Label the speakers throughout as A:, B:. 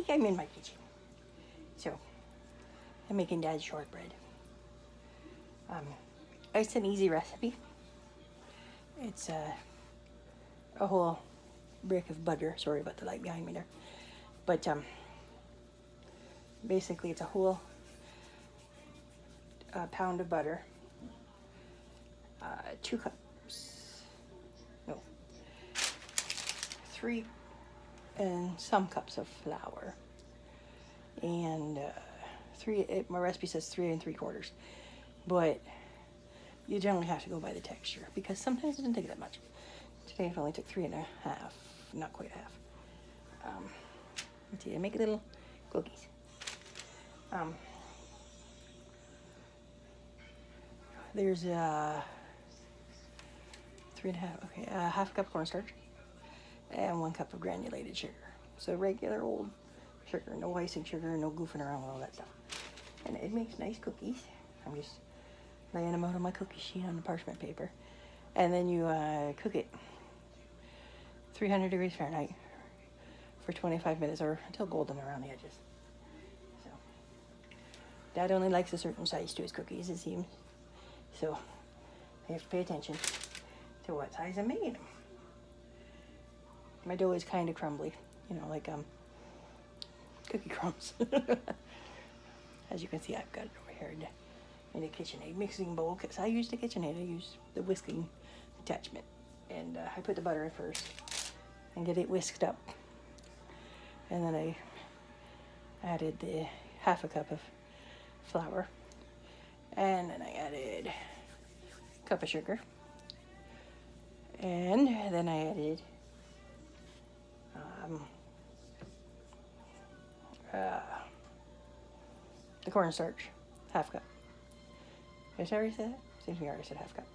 A: I'm in my kitchen. So, I'm making Dad's shortbread. It's an easy recipe. It's a whole brick of butter. Sorry about the light behind me there. But basically it's a whole pound of butter, 2 cups, no, 3 and some cups of flour, and my recipe says 3 3/4, but you generally have to go by the texture because sometimes it doesn't take that much. Today it only took 3 1/2, not quite half. Let's see, I make little cookies. There's 3 1/2, okay, half a cup cornstarch and 1 cup of granulated sugar. So regular old sugar, no icing sugar, no goofing around with all that stuff. And it makes nice cookies. I'm just laying them out on my cookie sheet on the parchment paper. And then you cook it 300 degrees Fahrenheit for 25 minutes or until golden around the edges. So, Dad only likes a certain size to his cookies, it seems. So, I have to pay attention to what size I'm making them. My dough is kind of crumbly, you know, like cookie crumbs. As you can see, I've got it over here in the KitchenAid mixing bowl, because I use the KitchenAid. I use the whisking attachment, and I put the butter in first and get it whisked up, and then I added the half a cup of flour, and then I added a cup of sugar, and then I added the cornstarch, half cup. Did I already say that? Seems to me I already said half cup.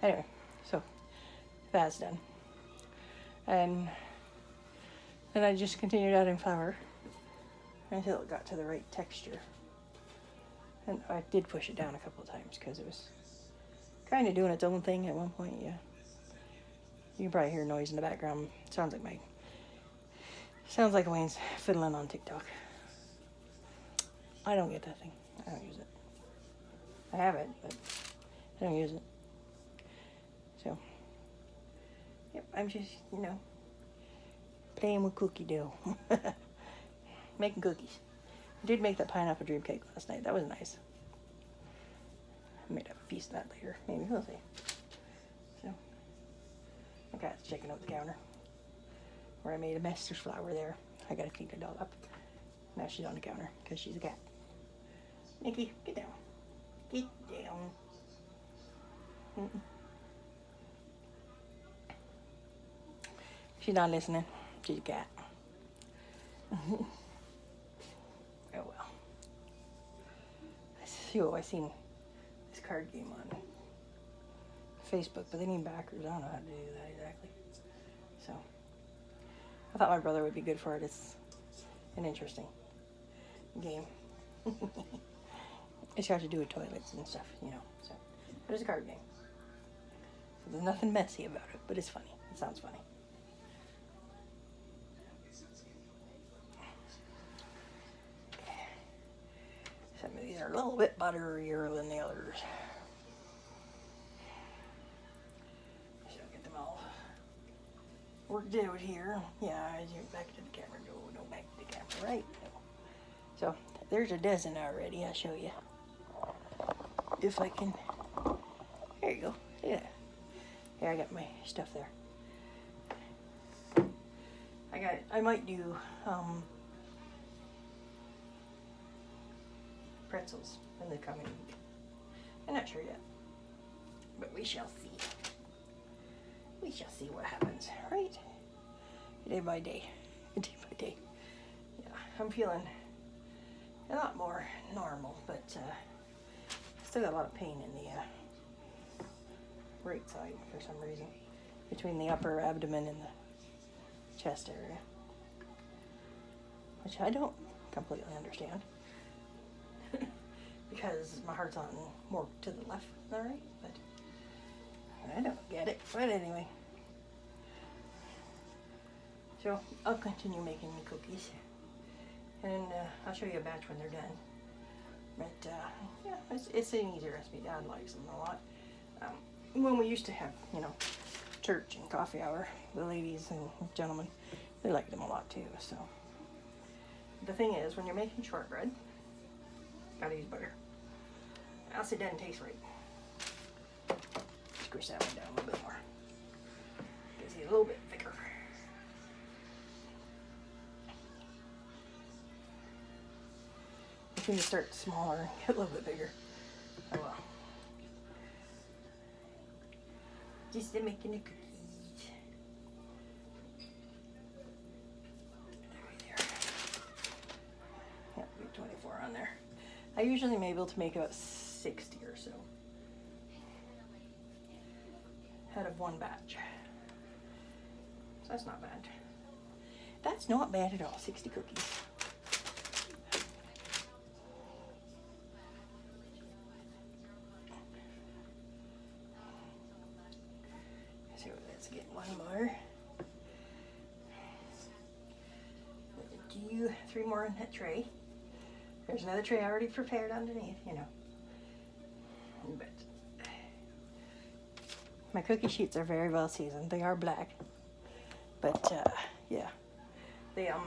A: Anyway, so that's done. And then I just continued adding flour until it got to the right texture. And I did push it down a couple of times because it was kind of doing its own thing at one point, yeah. You can probably hear noise in the background. Sounds like Wayne's fiddling on TikTok. I don't get that thing. I don't use it. I have it, but I don't use it. So, yep, I'm just, playing with cookie dough. Making cookies. I did make that pineapple dream cake last night. That was nice. I might have a piece of that later. Maybe, we'll see. So, my cat's checking out the counter where I made a mess. There's flour there. I gotta clean it all up. Now she's on the counter because she's a cat. Nikki, get down. Get down. She's not listening. She's a cat. Oh well. I seen this card game on Facebook, but they need backers. I don't know how to do that exactly. So I thought my brother would be good for it. It's an interesting game. It's got to do with toilets and stuff, So, but it's a card game. So there's nothing messy about it, but it's funny. It sounds funny. Some of these are a little bit butterier than the others. So I'll get them all worked out here. Yeah, back to the camera. No, back to the camera, right? No. So there's a dozen already. I'll show you. If I can. There you go. Yeah. Here, I got my stuff there. I might do pretzels in the coming week. I'm not sure yet, but we shall see. We shall see what happens, right? Day by day. Day by day. Yeah, I'm feeling a lot more normal, but still got a lot of pain in the right side for some reason, between the upper abdomen and the chest area, which I don't completely understand because my heart's on more to the left than the right, but I don't get it. But anyway, so I'll continue making the cookies And I'll show you a batch when they're done. But yeah, it's an easy recipe. Dad likes them a lot. When we used to have, you know, church and coffee hour, the ladies and gentlemen, they liked them a lot too. So the thing is, when you're making shortbread, gotta use butter. Else it doesn't taste right. Squish that one down a little bit more. Gives you a little bit thicker. I think to start smaller and get a little bit bigger. Oh well. Just to making the cookies. There. Yep, get 24 on there. I usually am able to make about 60 or so out of one batch. So that's not bad. That's not bad at all, 60 cookies. So let's get one more. Do 3 more in that tray. There's another tray already prepared underneath, you know. But my cookie sheets are very well seasoned. They are black, but yeah, they I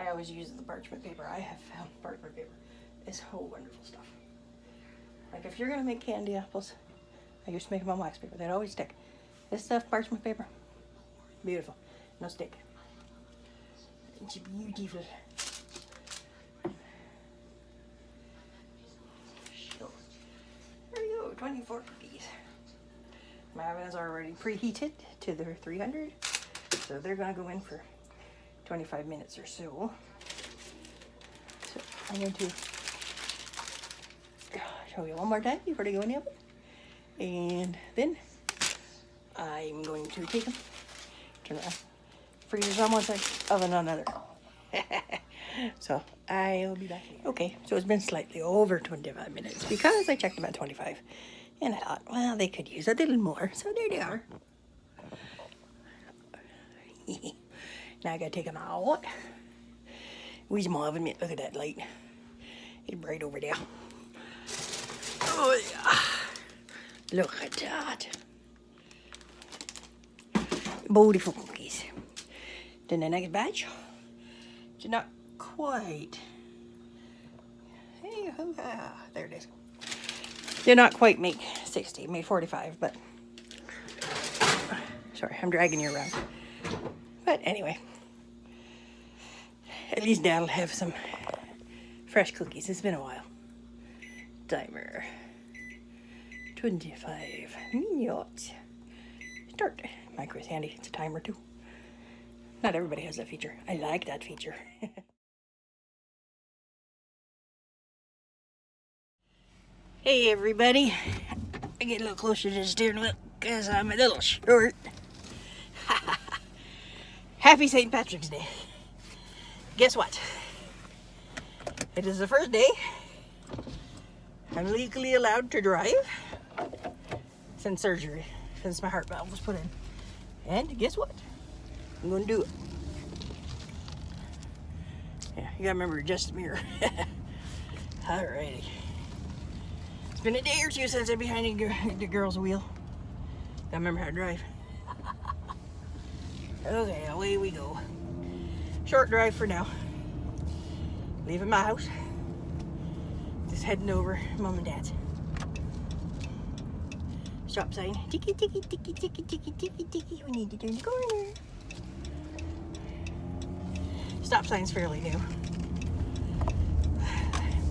A: always use the parchment paper. I have found parchment paper is so wonderful stuff. Like if you're gonna make candy apples, I used to make them on wax paper. They'd always stick. This stuff, parchment paper, beautiful, no stick. It's beautiful. There you go, 24 cookies. My oven is already preheated to the 300, so they're gonna go in for 25 minutes or so. So I'm going to show you one more time before they go in the oven. And then I'm going to take them, turn around, freezers on one side, oven on another. So I'll be back. Okay, so it's been slightly over 25 minutes because I checked them at 25. And I thought, well, they could use a little more. So there they are. Now I gotta take them out. Where's my oven mitt? Look at that light. It's bright over there. Oh, yeah. Look at that. Beautiful cookies. Then the next batch. Did not quite. Hey, there it is. Did not quite make 60, made 45, but sorry, I'm dragging you around. But anyway, at least Dad'll have some fresh cookies. It's been a while. Timer. 25 minutes. Start. Micro is handy. It's a timer too. Not everybody has that feature. I like that feature. Hey everybody. I get a little closer to the steering wheel because I'm a little short. Happy St. Patrick's Day. Guess what? It is the first day I'm legally allowed to drive since surgery, since my heart valve was put in. And guess what? I'm going to do it. Yeah, you gotta remember to adjust the mirror. Alrighty. It's been a day or two since I'm behind the girl's wheel. Gotta remember how to drive. Okay, away we go. Short drive for now. Leaving my house. Just heading over Mom and Dad's. Stop sign. Ticky, ticky, ticky, ticky, ticky, ticky, ticky. We need to turn the corner. Stop sign's fairly new.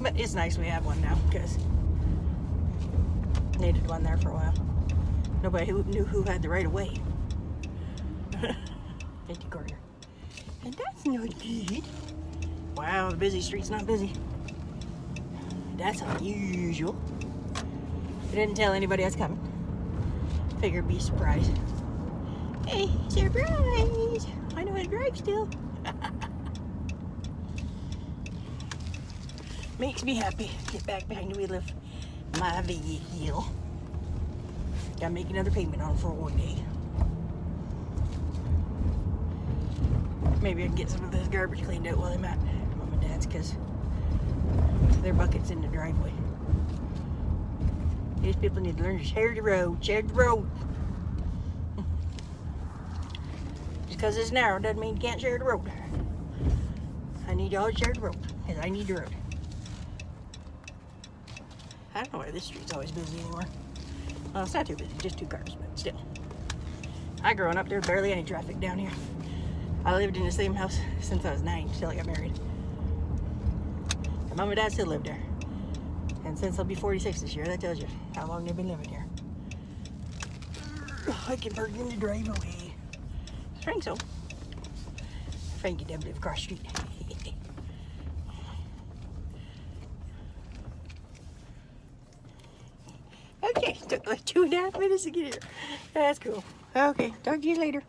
A: But it's nice we have one now because needed one there for a while. Nobody knew who had the right of way. Empty corner. And that's not good. Wow, the busy street's not busy. That's unusual. I didn't tell anybody I was coming. Figured be surprised. Hey, surprise! I know how to drive still. Makes me happy. Get back behind the wheel of my vehicle. Gotta make another payment on it for one day. Maybe I can get some of this garbage cleaned out while I'm at Mom and Dad's, because their bucket's in the driveway. These people need to learn to share the road. Share the road. Just because it's narrow doesn't mean you can't share the road. I need y'all to share the road, because I need the road. I don't know why this street's always busy anymore. Well, it's not too busy, just 2 cars, but still. I growing up, there was barely any traffic down here. I lived in the same house since I was 9, till I got married. And Mom and Dad still lived there. And since I'll be 46 this year, that tells you how long they've been living here. I can park in the driveway. I think so. Frankie Deb live across the street. Okay, took like 2.5 minutes to get here. That's cool. Okay, talk to you later.